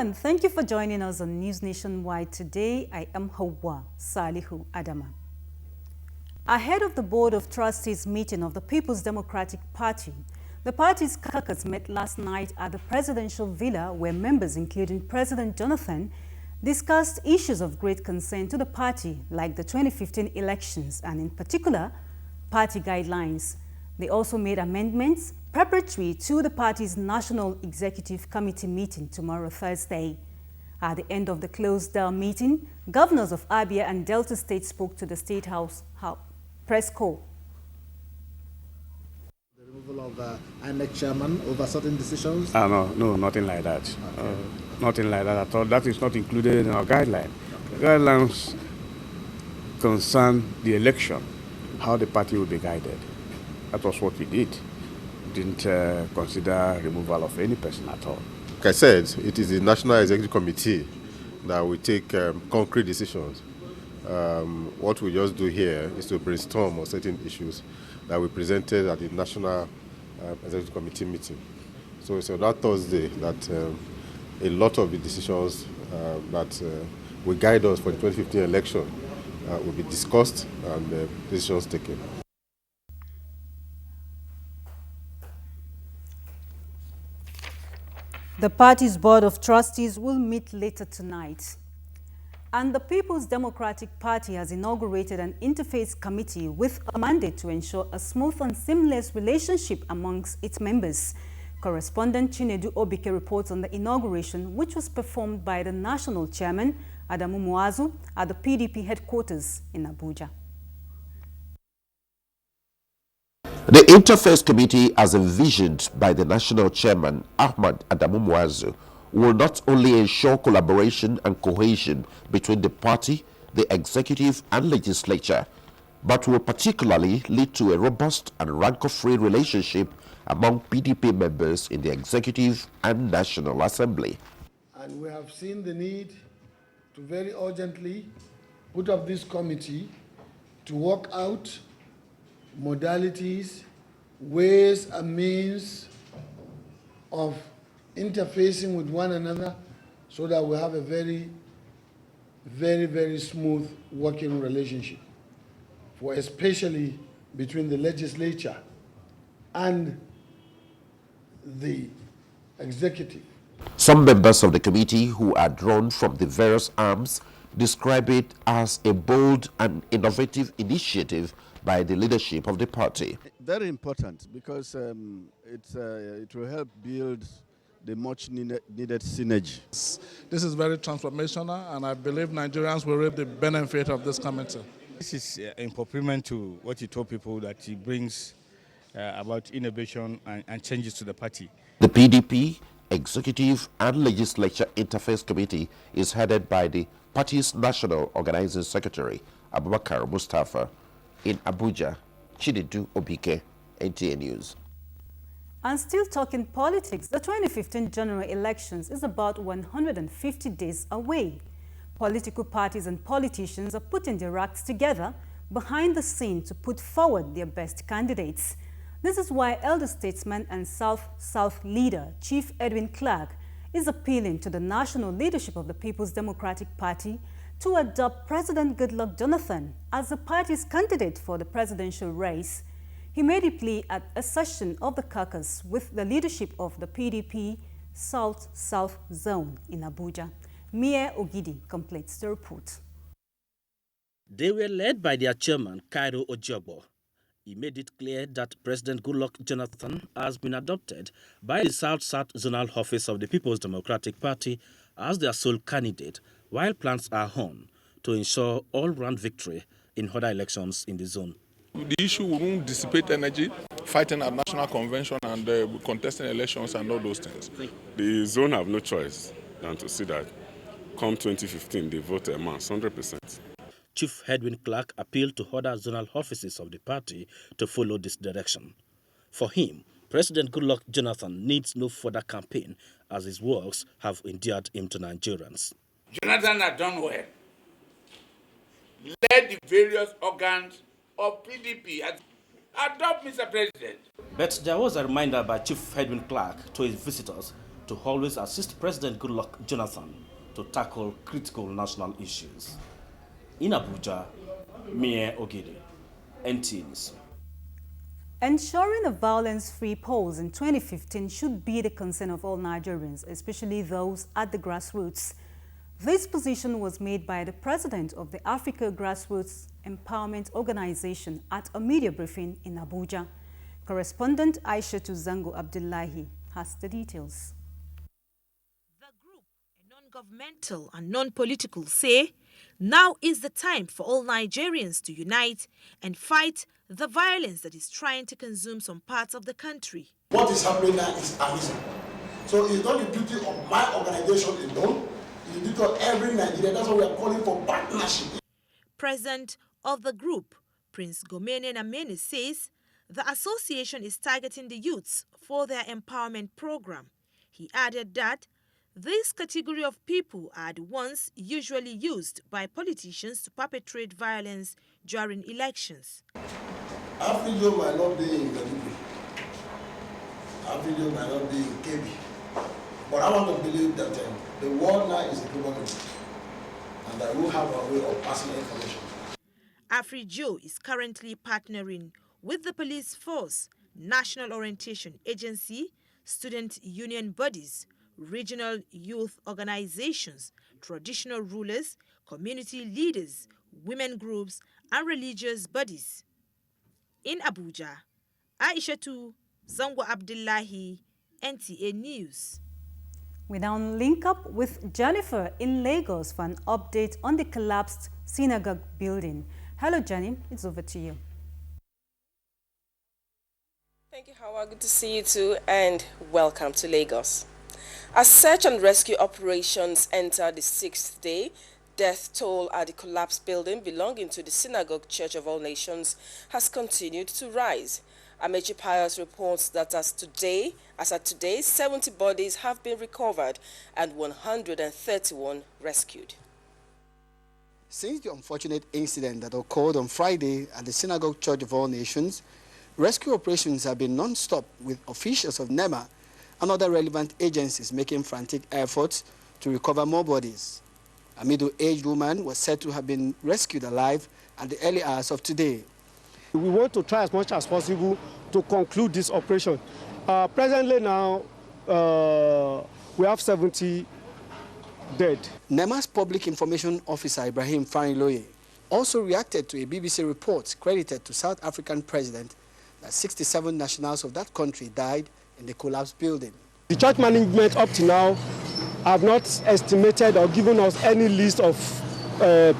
everyone, thank you for joining us on News Nationwide today. I am Hawa Salihu Adama. Ahead of the Board of Trustees meeting of the People's Democratic Party, the party's caucus met last night at the presidential villa where members, including President Jonathan, discussed issues of great concern to the party like the 2015 elections and in particular, party guidelines. They also made amendments preparatory to the party's National Executive Committee meeting tomorrow, Thursday. At the end of the closed-down meeting, governors of Abia and Delta State spoke to the State House press corps. The removal of INEC chairman over certain decisions? No, nothing like that. Okay. Nothing like that at all. That is not included in our guideline. Okay. The guidelines concern the election, how the party will be guided. That was what we did. Didn't consider removal of any person at all. Like I said, it is the National Executive Committee that will take concrete decisions. What we just do here is to brainstorm on certain issues that we presented at the National Executive Committee meeting. So it's on that Thursday that a lot of the decisions that will guide us for the 2015 election will be discussed and decisions taken. The party's Board of Trustees will meet later tonight. And the People's Democratic Party has inaugurated an interfaith committee with a mandate to ensure a smooth and seamless relationship amongst its members. Correspondent Chinedu Obike reports on the inauguration, which was performed by the national chairman, Adamu Muazu, at the PDP headquarters in Abuja. The Interfaith Committee, as envisioned by the national chairman, Ahmad Adamu Muazu, will not only ensure collaboration and cohesion between the party, the executive and legislature, but will particularly lead to a robust and rancor-free relationship among PDP members in the executive and National Assembly. And we have seen the need to very urgently put up this committee to work out modalities, ways and means of interfacing with one another so that we have a very, very smooth working relationship, for especially between the legislature and the executive. Some members of the committee who are drawn from the various arms describe it as a bold and innovative initiative by the leadership of the party. Very important because it will help build the much needed synergy. This is very transformational, and I believe Nigerians will reap the benefit of this committee. This is in fulfillment to what you told people, that it brings about innovation and changes to the party. The PDP Executive and Legislature Interface Committee is headed by the party's National Organizing Secretary, Abubakar Mustafa. In Abuja, Chinedu Obike, NTA News. And still talking politics, the 2015 general elections is about 150 days away. Political parties and politicians are putting their acts together behind the scene to put forward their best candidates. This is why elder statesman and South leader, Chief Edwin Clark, is appealing to the national leadership of the People's Democratic Party to adopt President Goodluck Jonathan as the party's candidate for the presidential race. He made a plea at a session of the caucus with the leadership of the PDP South Zone in Abuja. Mie Ogidi completes the report. They were led by their chairman, Cairo Ojobo. He made it clear that President Goodluck Jonathan has been adopted by the South Zonal Office of the People's Democratic Party as their sole candidate, while plans are on to ensure all-round victory in other elections in the zone. The issue won't dissipate energy, fighting at national convention and contesting elections and all those things. The zone have no choice than to see that come 2015 they vote a mass 100%. Chief Edwin Clark appealed to other zonal offices of the party to follow this direction. For him, President Goodluck Jonathan needs no further campaign, as his works have endeared him to Nigerians. Jonathan has done well. Let the various organs of PDP adopt Mr. President. But there was a reminder by Chief Edwin Clark to his visitors to always assist President Goodluck Jonathan to tackle critical national issues. In Abuja, Mie Ogede, NTA News. Ensuring a violence-free polls in 2015 should be the concern of all Nigerians, especially those at the grassroots. This position was made by the president of the Africa Grassroots Empowerment Organization at a media briefing in Abuja. Correspondent Aishatu Zango Abdullahi has the details. The group, a non-governmental and non-political, say now is the time for all Nigerians to unite and fight the violence that is trying to consume some parts of the country. What is happening now is amazing. So it's not the duty of my organization alone, it's the duty of every Nigerian. That's why we are calling for partnership. President of the group, Prince Gomene Namene, says the association is targeting the youths for their empowerment program. He added that this category of people are the ones usually used by politicians to perpetrate violence during elections. Africa might not be in Galilee. Africa might not be in KB. But I want to believe that the world now is a global community and that we have a way of passing information. AfriJo is currently partnering with the police force, National Orientation Agency, student union bodies, regional youth organizations, traditional rulers, community leaders, women groups, and religious bodies. In Abuja, Aishatu Zango Abdullahi, NTA News. We now link up with Jennifer in Lagos for an update on the collapsed synagogue building. Hello, Jenny. It's over to you. Thank you, Howard. Good to see you too, and welcome to Lagos. As search and rescue operations enter the 6th day, death toll at the collapsed building belonging to the Synagogue Church of All Nations has continued to rise. Amechi Pius reports that as at today, 70 bodies have been recovered and 131 rescued. Since the unfortunate incident that occurred on Friday at the Synagogue Church of All Nations, rescue operations have been non-stop, with officials of NEMA and other relevant agencies making frantic efforts to recover more bodies. A middle-aged woman was said to have been rescued alive at the early hours of today. We want to try as much as possible to conclude this operation. Presently now, we have 70 dead. NEMA's Public Information Officer Ibrahim Faniloye also reacted to a BBC report credited to South African President that 67 nationals of that country died in the collapsed building. The church management up to now have not estimated or given us any list of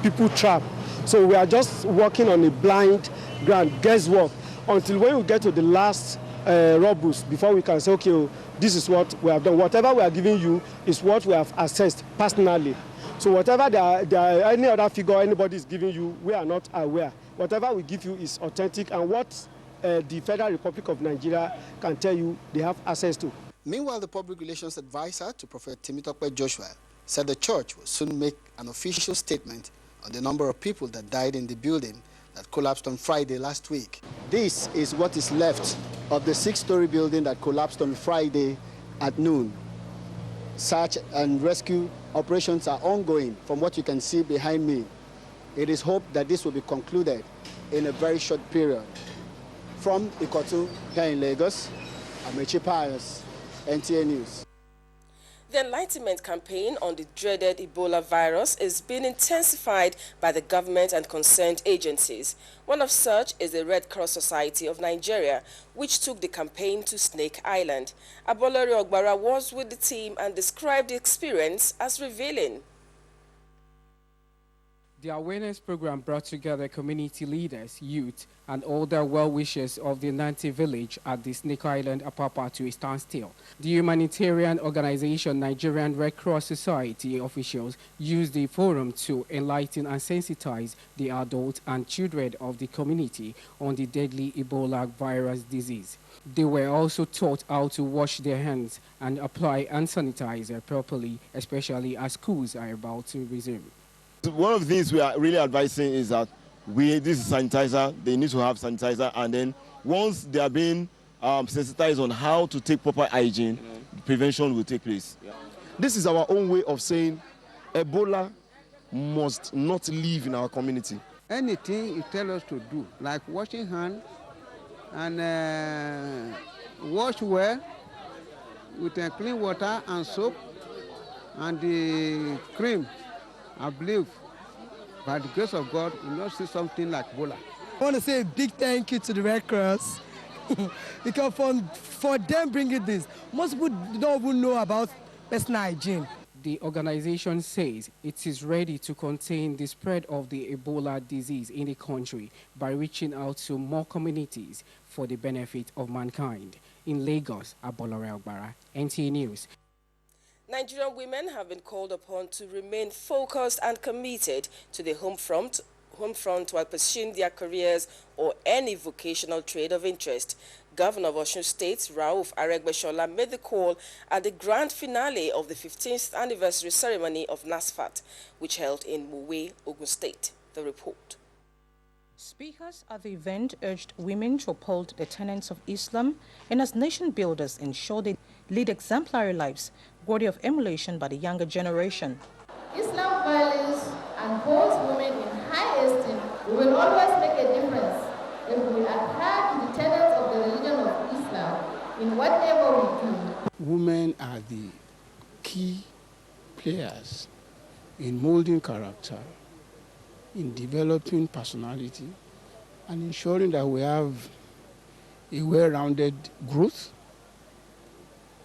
people trapped. So we are just working on a blind ground, guesswork, until when we get to the last robust before we can say, okay, this is what we have done. Whatever we are giving you is what we have assessed personally. So whatever any other figure anybody is giving you, we are not aware. Whatever we give you is authentic, and what the Federal Republic of Nigeria can tell you they have access to. Meanwhile, the public relations advisor to Prophet Temitope Joshua said the church will soon make an official statement on the number of people that died in the building that collapsed on Friday last week. This is what is left of the 6-story building that collapsed on Friday at noon. Search and rescue operations are ongoing from what you can see behind me. It is hoped that this will be concluded in a very short period. From Ikotu here in Lagos, Amechi Pius, NTA News. The enlightenment campaign on the dreaded Ebola virus is being intensified by the government and concerned agencies. One of such is the Red Cross Society of Nigeria, which took the campaign to Snake Island. Abolori Ogbara was with the team and described the experience as revealing. The awareness program brought together community leaders, youth, and older well-wishers of the Nanti village at the Snake Island Apapa to a standstill. The humanitarian organization Nigerian Red Cross Society officials used the forum to enlighten and sensitize the adults and children of the community on the deadly Ebola virus disease. They were also taught how to wash their hands and apply hand sanitizer properly, especially as schools are about to resume. One of the things we are really advising is that this is sanitizer, they need to have sanitizer, and then once they are being sensitized on how to take proper hygiene, prevention will take place. Yeah. This is our own way of saying Ebola must not live in our community. Anything you tell us to do, like washing hands and wash well with clean water and soap and the cream, I believe, by the grace of God, we'll not see something like Ebola. I want to say a big thank you to the Red Cross because for them bringing this, most people don't even know about personal hygiene. The organization says it is ready to contain the spread of the Ebola disease in the country by reaching out to more communities for the benefit of mankind. In Lagos, Abolore Ogbara, NTA News. Nigerian women have been called upon to remain focused and committed to the home front while pursuing their careers or any vocational trade of interest. Governor of Osun State, Rauf Aregbesola, made the call at the grand finale of the 15th anniversary ceremony of NASFAT, which held in Muwe, Ogun State. The report. Speakers at the event urged women to uphold the tenets of Islam and as nation builders ensure they lead exemplary lives, worthy of emulation by the younger generation. Islam values and holds women in high esteem. We will always make a difference if we adhere to the tenets of the religion of Islam in whatever we do. Women are the key players in molding character, in developing personality, and ensuring that we have a well-rounded growth,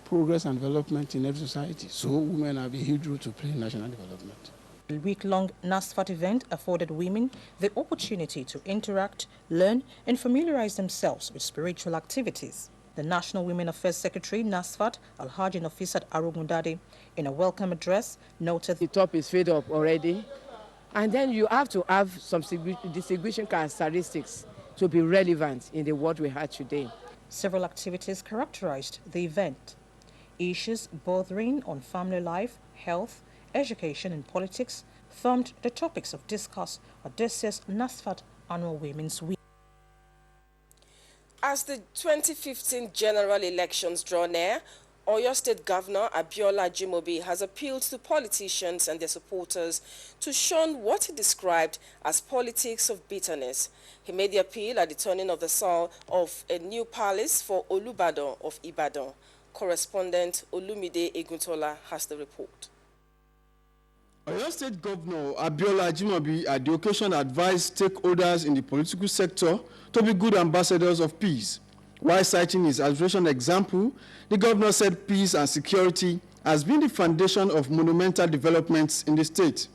progress and development in every society. So women have a huge role to play in national development. The week-long NASFAT event afforded women the opportunity to interact, learn, and familiarize themselves with spiritual activities. The National Women Affairs Secretary, NASFAT, Alhaji Nafisat Arugundade, in a welcome address, noted the top is fed up already, and then you have to have some distinguishing characteristics to be relevant in the world we have today. Several activities characterized the event. Issues bordering on family life, health, education and politics formed the topics of discourse at this year's NASFAT Annual Women's Week. As the 2015 general elections draw near, Oyo State Governor Abiola Ajimobi has appealed to politicians and their supporters to shun what he described as politics of bitterness. He made the appeal at the turning of the soil of a new palace for Olubadan of Ibadan. Correspondent Olumide Eguntola has the report. Oyo State Governor Abiola Ajimobi at the occasion advised stakeholders in the political sector to be good ambassadors of peace. While citing his aspiration example, the governor said peace and security has been the foundation of monumental developments in the state.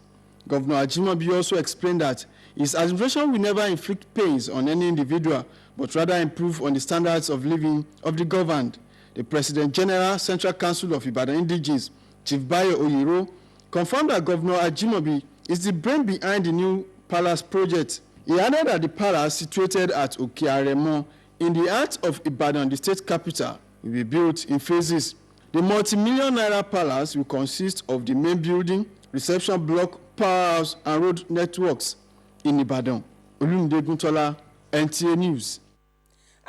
Governor Ajimobi also explained that his administration will never inflict pains on any individual, but rather improve on the standards of living of the governed. The President General Central Council of Ibadan Indigenes, Chief Bayo Oyiro, confirmed that Governor Ajimobi is the brain behind the new palace project. He added that the palace, situated at Okearemo in the heart of Ibadan, the state capital, will be built in phases. The multi-million naira palace will consist of the main building, reception block, powerhouse, and road networks in Ibadan. Olumide Guntola, NTA News.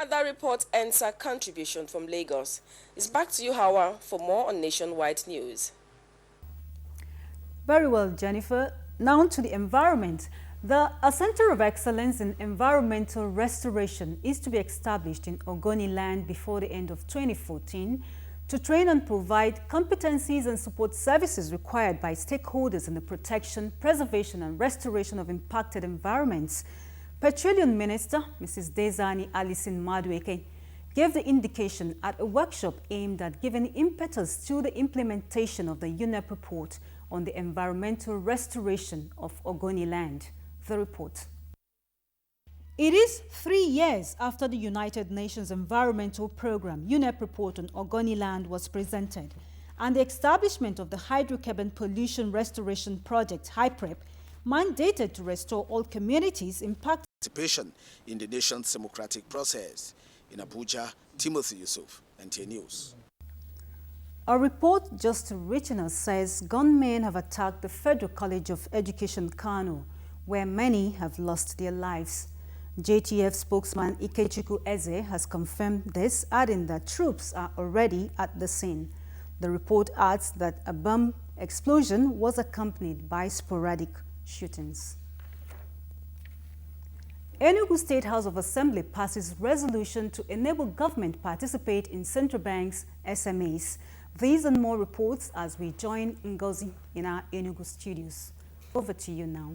And that report ends our contribution from Lagos. It's back to you, Hawa, for more on Nationwide News. Very well, Jennifer. Now to the environment. A Center of Excellence in Environmental Restoration is to be established in Ogoni land before the end of 2014 to train and provide competencies and support services required by stakeholders in the protection, preservation and restoration of impacted environments. Petroleum Minister, Mrs. Dezani Alison Madueke, gave the indication at a workshop aimed at giving impetus to the implementation of the UNEP report on the environmental restoration of Ogoni land. The report. It is 3 years after the United Nations Environmental Programme UNEP report on Ogoni land was presented, and the establishment of the Hydrocarbon Pollution Restoration Project, HYPREP, mandated to restore all communities impacted participation in the nation's democratic process. In Abuja, Timothy Yusuf, NTA News. A report just reaching us says gunmen have attacked the Federal College of Education, Kano, where many have lost their lives. JTF spokesman Ikechukwu Eze has confirmed this, adding that troops are already at the scene. The report adds that a bomb explosion was accompanied by sporadic shootings. Enugu State House of Assembly passes resolution to enable government participate in central banks' SMEs. These and more reports as we join Ngozi in our Enugu studios. Over to you now.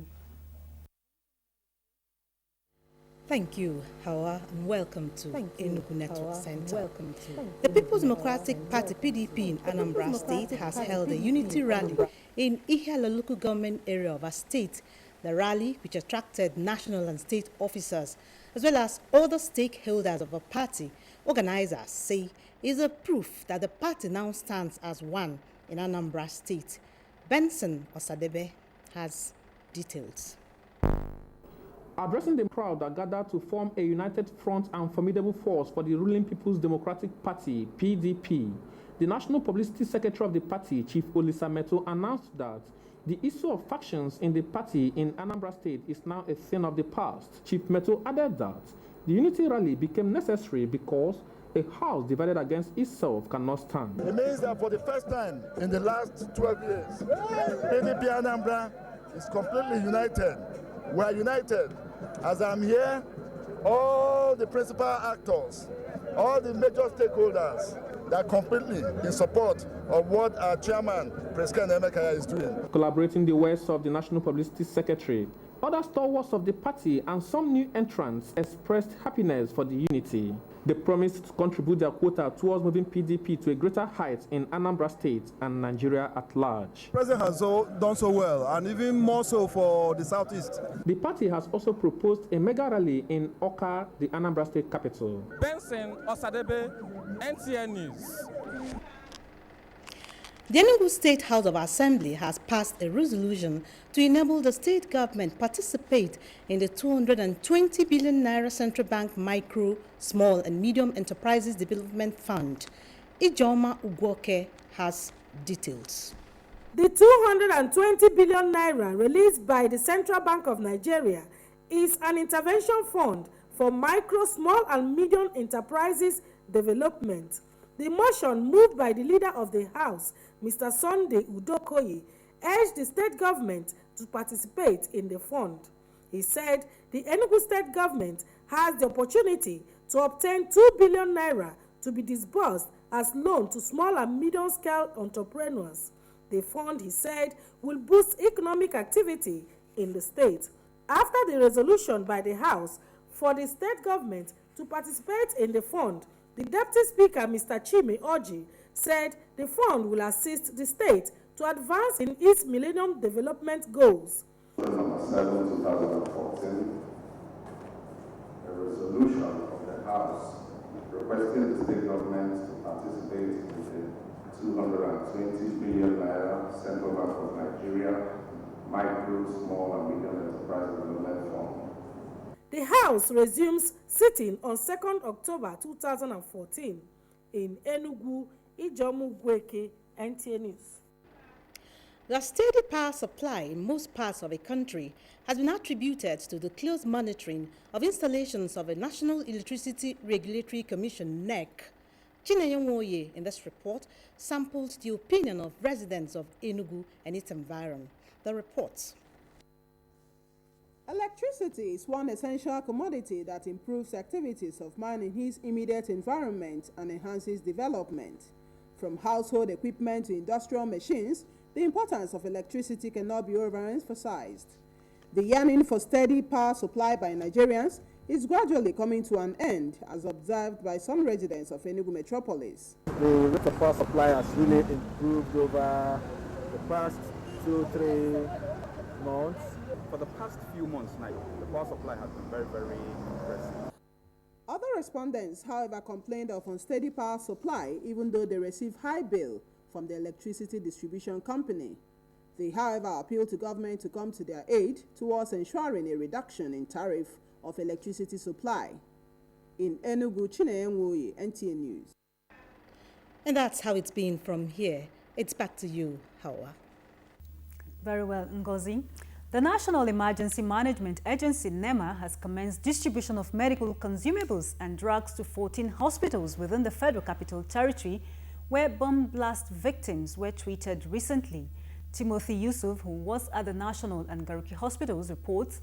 Thank you, Hawa, and welcome to Enugu Network Center. The People's Democratic Party (PDP) in Anambra State has held a unity rally in Ihiala local government area of our state. The rally, which attracted national and state officers, as well as other stakeholders of a party, organizers say is a proof that the party now stands as one in Anambra State. Benson Osadebe has details. Addressing the crowd that gathered to form a united front and formidable force for the ruling People's Democratic Party, PDP, the National Publicity Secretary of the party, Chief Olisa Meto, announced that the issue of factions in the party in Anambra State is now a thing of the past. Chief Meto added that the unity rally became necessary because a house divided against itself cannot stand. It means that for the first time in the last 12 years, PDP Anambra is completely united. We are united. As I'm here, all the principal actors, all the major stakeholders, they are completely in support of what our chairman, President Emeka, is doing. Collaborating the words of the National Publicity Secretary, other stalwarts of the party and some new entrants expressed happiness for the unity. They promised to contribute their quota towards moving PDP to a greater height in Anambra State and Nigeria at large. The president has done so well, and even more so for the southeast. The party has also proposed a mega rally in Oka, the Anambra State capital. Benson Osadebe, NTA News. The Enugu State House of Assembly has passed a resolution to enable the state government participate in the 220 billion naira Central Bank Micro, Small and Medium Enterprises Development Fund. Ijoma Ugwoke has details. The 220 billion naira released by the Central Bank of Nigeria is an intervention fund for micro, small and medium enterprises development. The motion moved by the leader of the House, Mr. Sunday Udokoye, urged the state government to participate in the fund. He said the Enugu state government has the opportunity to obtain 2 billion naira to be disbursed as loan to small and medium-scale entrepreneurs. The fund, he said, will boost economic activity in the state. After the resolution by the House for the state government to participate in the fund, the Deputy Speaker, Mr. Chime Oji, said the fund will assist the state to advance in its Millennium Development Goals. Number 7, 2014, a resolution of the House requesting the state government to participate in the 220 billion naira Central Bank of Nigeria Micro, Small and Medium Enterprise Development Fund. The House resumes sitting on 2nd October 2014 in Enugu, Ijomu Gweke, NTA News. The steady power supply in most parts of the country has been attributed to the close monitoring of installations of a National Electricity Regulatory Commission (NEC). Chinenye in this report sampled the opinion of residents of Enugu and its environment. The report. Electricity is one essential commodity that improves activities of man in his immediate environment and enhances development. From household equipment to industrial machines, the importance of electricity cannot be overemphasized. The yearning for steady power supply by Nigerians is gradually coming to an end, as observed by some residents of Enugu metropolis. The rate of power supply has really improved over the past 2-3 months. For the past few months now, the power supply has been very, very impressive. Other respondents, however, complained of unsteady power supply, even though they receive high bill from the electricity distribution company. They, however, appeal to government to come to their aid towards ensuring a reduction in tariff of electricity supply. In Enugu, Chinenye, NTA News. And that's how it's been from here. It's back to you, Hawa. Very well, Ngozi. The National Emergency Management Agency, NEMA, has commenced distribution of medical consumables and drugs to 14 hospitals within the Federal Capital Territory, where bomb blast victims were treated recently. Timothy Yusuf, who was at the National and Garuki hospitals, reports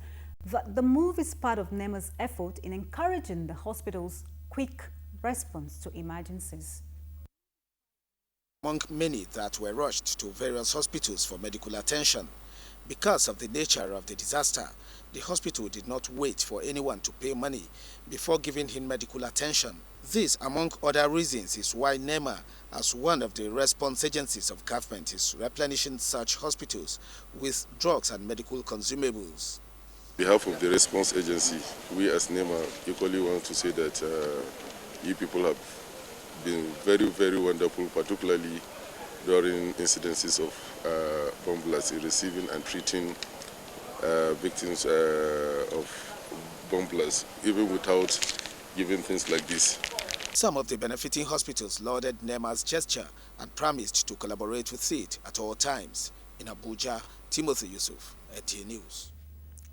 that the move is part of NEMA's effort in encouraging the hospital's quick response to emergencies. Among many that were rushed to various hospitals for medical attention. Because of the nature of the disaster, the hospital did not wait for anyone to pay money before giving him medical attention. This, among other reasons, is why NEMA, as one of the response agencies of government, is replenishing such hospitals with drugs and medical consumables. On behalf of the response agency, we as NEMA equally want to say that you people have been very, very wonderful, particularly during incidences of bomb blasts, in receiving and treating victims of bomb blasts, even without giving things like this. Some of the benefiting hospitals lauded NEMA's gesture and promised to collaborate with it at all times. In Abuja, Timothy Yusuf, NTA News.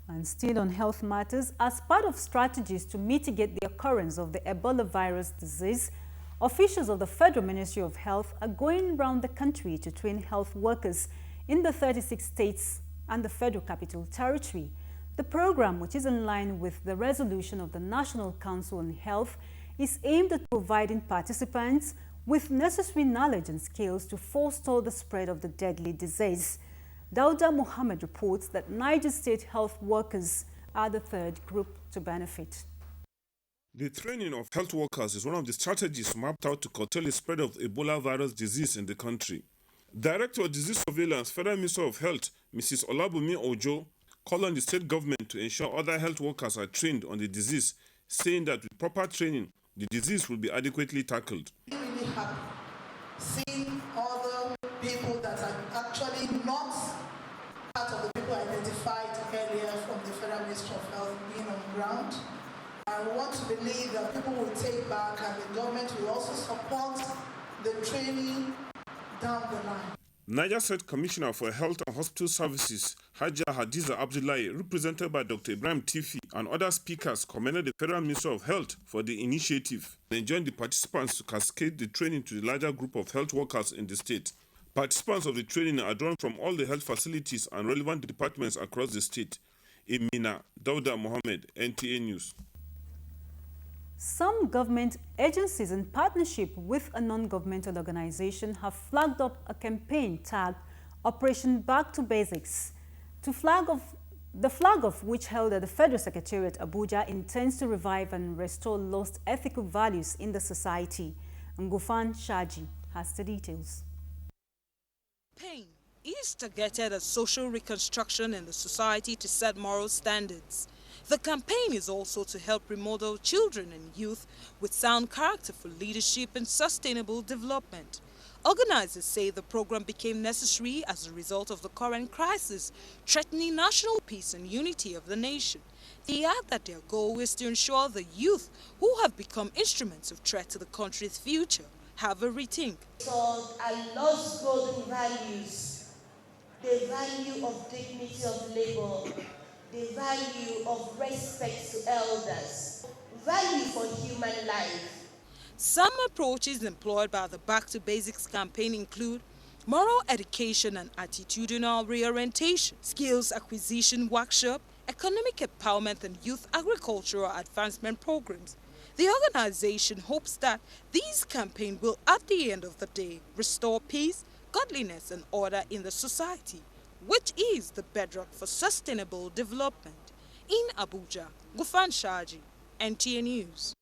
And still on health matters, as part of strategies to mitigate the occurrence of the Ebola virus disease, officials of the Federal Ministry of Health are going around the country to train health workers in the 36 states and the Federal Capital Territory. The program, which is in line with the resolution of the National Council on Health, is aimed at providing participants with necessary knowledge and skills to forestall the spread of the deadly disease. Dauda Mohammed reports that Niger State health workers are the third group to benefit. The training of health workers is one of the strategies mapped out to curtail the spread of Ebola virus disease in the country. Director of Disease Surveillance, Federal Minister of Health, Mrs. Olabumi Ojo, called on the state government to ensure other health workers are trained on the disease, saying that with proper training, the disease will be adequately tackled. I'm really happy seeing other people that are actually not part of the people identified earlier from the Federal Ministry of Health being on the ground. I want to believe that people will take back and the government will also support the training down the line. Niger State Commissioner for Health and Hospital Services, Hajia Hadiza Abdullahi, represented by Dr. Ibrahim Tifi and other speakers, commended the Federal Ministry of Health for the initiative and enjoined the participants to cascade the training to the larger group of health workers in the state. Participants of the training are drawn from all the health facilities and relevant departments across the state. In Mina, Dauda Mohammed, NTA News. Some government agencies in partnership with a non-governmental organization have flagged up a campaign tagged Operation Back to Basics. The flag of which held at the Federal Secretariat Abuja intends to revive and restore lost ethical values in the society. Ngufan Shaji has the details. Campaign is targeted at social reconstruction in the society to set moral standards. The campaign is also to help remodel children and youth with sound character for leadership and sustainable development. Organizers say the program became necessary as a result of the current crisis threatening national peace and unity of the nation. They add that their goal is to ensure the youth who have become instruments of threat to the country's future have a rethink. So I lost golden values, the value of dignity of labor, the value of respect to elders, value for human life. Some approaches employed by the Back to Basics campaign include moral education and attitudinal reorientation, skills acquisition workshop, economic empowerment and youth agricultural advancement programs. The organization hopes that these campaigns will, at the end of the day, restore peace, godliness and order in the society, which is the bedrock for sustainable development. In Abuja, Gufan Shaji, NTA News.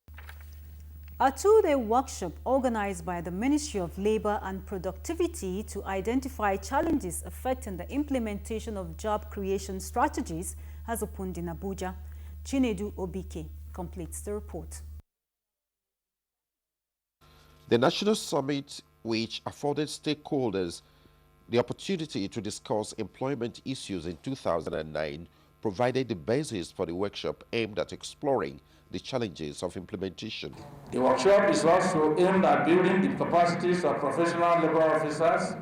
A two-day workshop organized by the Ministry of Labor and Productivity to identify challenges affecting the implementation of job creation strategies has opened in Abuja. Chinedu Obike completes the report. The National Summit, which afforded stakeholders the opportunity to discuss employment issues in 2009, provided the basis for the workshop aimed at exploring the challenges of implementation. The workshop is also aimed at building the capacities of professional labor officers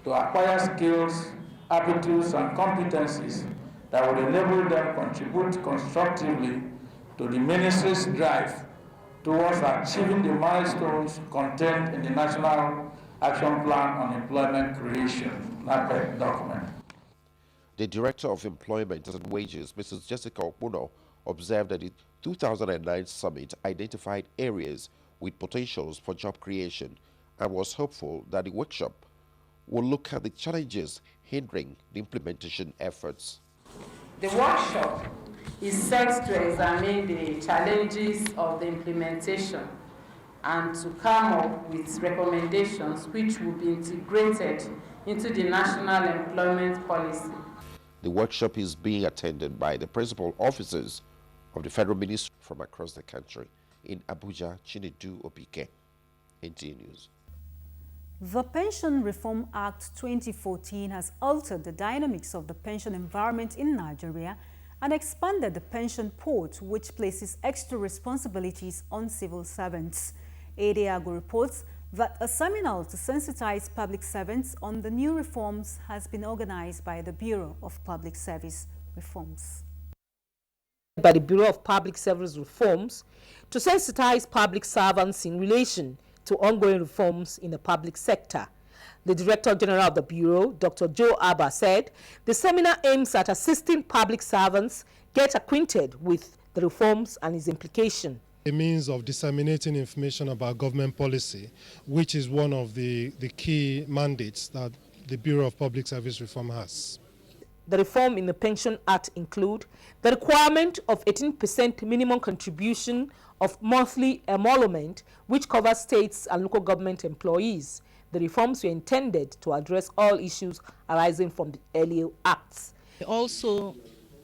to acquire skills, aptitudes, and competencies that would enable them to contribute constructively to the ministry's drive towards achieving the milestones contained in the National Action Plan on Employment Creation, NAPEC document. The Director of Employment and Wages, Mrs. Jessica Okpuno, observed that the 2009 summit identified areas with potentials for job creation and was hopeful that the workshop will look at the challenges hindering the implementation efforts. The workshop is set to examine the challenges of the implementation and to come up with recommendations which will be integrated into the national employment policy. The workshop is being attended by the principal officers of the federal ministry from across the country. In Abuja, Chinedu Obike, NTA News. The Pension Reform Act 2014 has altered the dynamics of the pension environment in Nigeria and expanded the pension port, which places extra responsibilities on civil servants. ADAGO reports that a seminar to sensitize public servants on the new reforms has been organized by the Bureau of Public Service Reforms. By the Bureau of Public Service Reforms to sensitize public servants in relation to ongoing reforms in the public sector. The Director General of the Bureau, Dr. Joe Abba, said the seminar aims at assisting public servants get acquainted with the reforms and its implication. A means of disseminating information about government policy, which is one of the key mandates that the Bureau of Public Service Reform has. The reform in the Pension Act include the requirement of 18% minimum contribution of monthly emolument, which covers states and local government employees. The reforms were intended to address all issues arising from the earlier acts. They also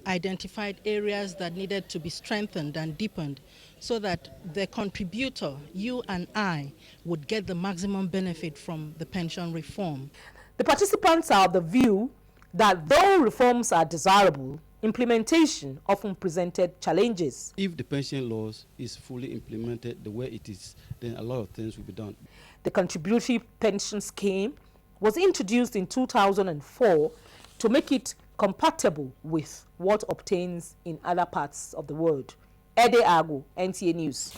identified areas that needed to be strengthened and deepened so that the contributor, you and I, would get the maximum benefit from the pension reform. The participants are of the view that though reforms are desirable, implementation often presented challenges. If the pension laws is fully implemented the way it is, then a lot of things will be done. The contributory pension scheme was introduced in 2004 to make it compatible with what obtains in other parts of the world. ADAGO, NTA News.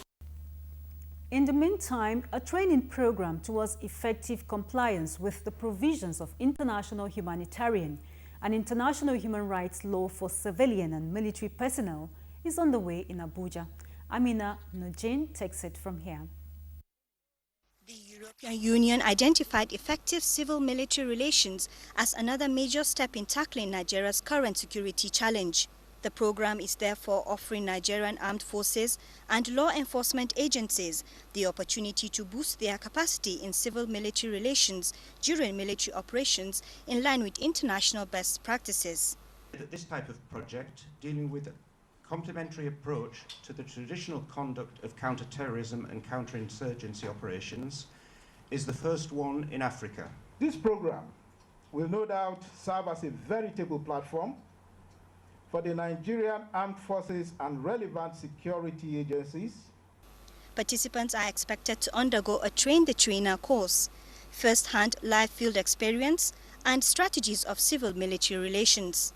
In the meantime, a training program towards effective compliance with the provisions of international humanitarian and international human rights law for civilian and military personnel is underway in Abuja. Amina Nujin takes it from here. The European Union identified effective civil-military relations as another major step in tackling Nigeria's current security challenge. The program is therefore offering Nigerian armed forces and law enforcement agencies the opportunity to boost their capacity in civil-military relations during military operations in line with international best practices. This type of project, dealing with a complementary approach to the traditional conduct of counter-terrorism and counter-insurgency operations, is the first one in Africa. This program will no doubt serve as a veritable platform for the Nigerian Armed Forces and relevant security agencies. Participants are expected to undergo a train-the-trainer course, first-hand live field experience, and strategies of civil-military relations.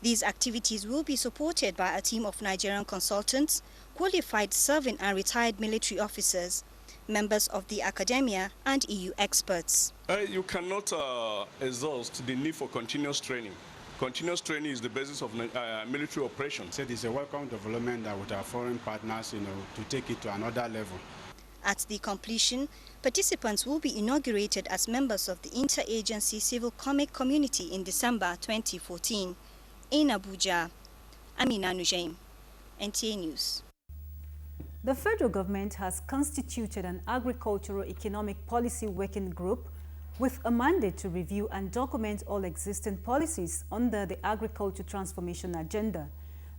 These activities will be supported by a team of Nigerian consultants, qualified serving and retired military officers, members of the academia, and EU experts. You cannot exhaust the need for continuous training. Continuous training is the basis of military operations. It is a welcome development that with our foreign partners, to take it to another level. At the completion, participants will be inaugurated as members of the Interagency Civil Comic Community in December 2014. In Abuja, Amina Nujaim, NTA News. The federal government has constituted an agricultural economic policy working group with a mandate to review and document all existing policies under the agriculture transformation agenda.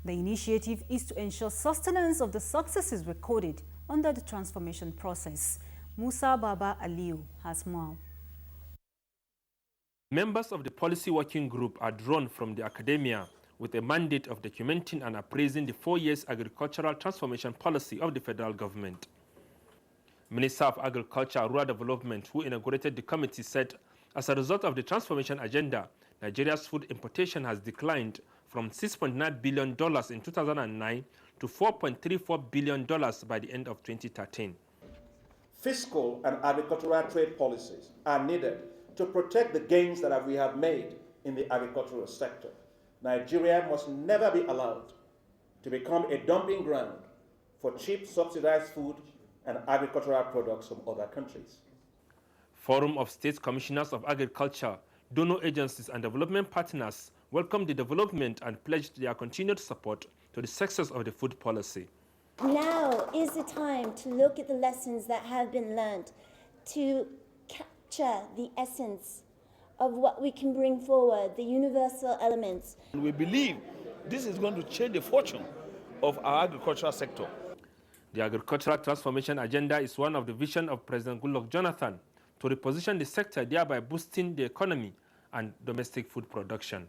The initiative is to ensure sustenance of the successes recorded under the transformation process. Musa Baba Aliu has more. Members of the policy working group are drawn from the academia with a mandate of documenting and appraising the 4 years agricultural transformation policy of the federal government. Minister of Agriculture and Rural Development, who inaugurated the committee, said, as a result of the transformation agenda, Nigeria's food importation has declined from $6.9 billion in 2009 to $4.34 billion by the end of 2013. fiscal and agricultural trade policies are needed to protect the gains that we have made in the agricultural sector. Nigeria must never be allowed to become a dumping ground for cheap subsidized food and agricultural products from other countries. Forum of State Commissioners of Agriculture, donor agencies and development partners welcomed the development and pledged their continued support to the success of the food policy. Now is the time to look at the lessons that have been learned, to capture the essence of what we can bring forward, the universal elements. We believe this is going to change the fortune of our agricultural sector. The agricultural transformation agenda is one of the vision of President Goodluck Jonathan to reposition the sector, thereby boosting the economy and domestic food production.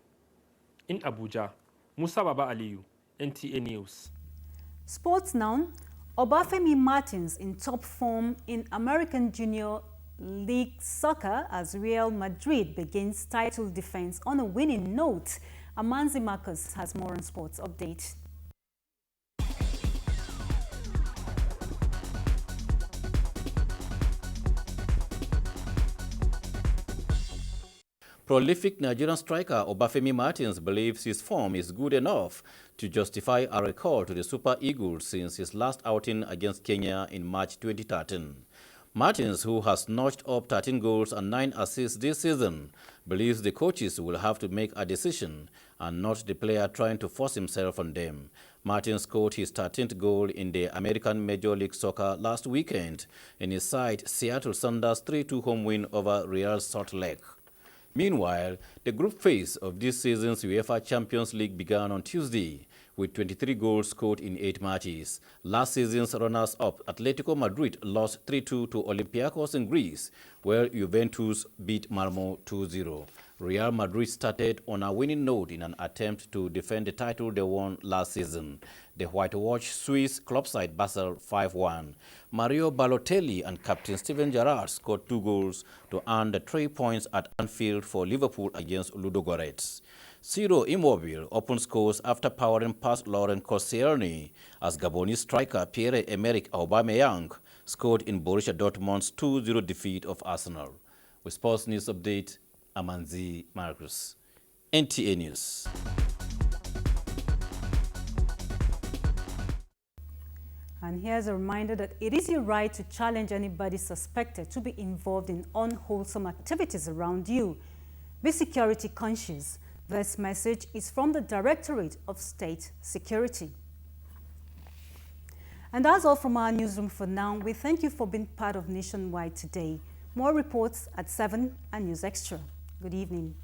In Abuja, Musa Baba Aliyu, NTA News. Sports now. Obafemi Martins in top form in American Junior League Soccer as Real Madrid begins title defense on a winning note. Amanzi Marcus has more on sports update. Prolific Nigerian striker Obafemi Martins believes his form is good enough to justify a recall to the Super Eagles since his last outing against Kenya in March 2013. Martins, who has notched up 13 goals and 9 assists this season, believes the coaches will have to make a decision and not the player trying to force himself on them. Martins scored his 13th goal in the American Major League Soccer last weekend in his side Seattle Sounders 3-2 home win over Real Salt Lake. Meanwhile, the group phase of this season's UEFA Champions League began on Tuesday with 23 goals scored in 8 matches. Last season's runners-up Atletico Madrid lost 3-2 to Olympiacos in Greece, where Juventus beat Malmo 2-0. Real Madrid started on a winning note in an attempt to defend the title they won last season. The whitewashed Swiss club side Basel 5-1. Mario Balotelli and captain Steven Gerrard scored 2 goals to earn the 3 points at Anfield for Liverpool against Ludogorets. Ciro Immobile opened scores after powering past Laurent Koscielny as Gabonese striker Pierre-Emerick Aubameyang scored in Borussia Dortmund's 2-0 defeat of Arsenal. With Sports News Update, Amanzi Marcus, NTA News. And here's a reminder that it is your right to challenge anybody suspected to be involved in unwholesome activities around you. Be security conscious. This message is from the Directorate of State Security. And that's all from our newsroom for now. We thank you for being part of Nationwide today. More reports at 7 and News Extra. Good evening.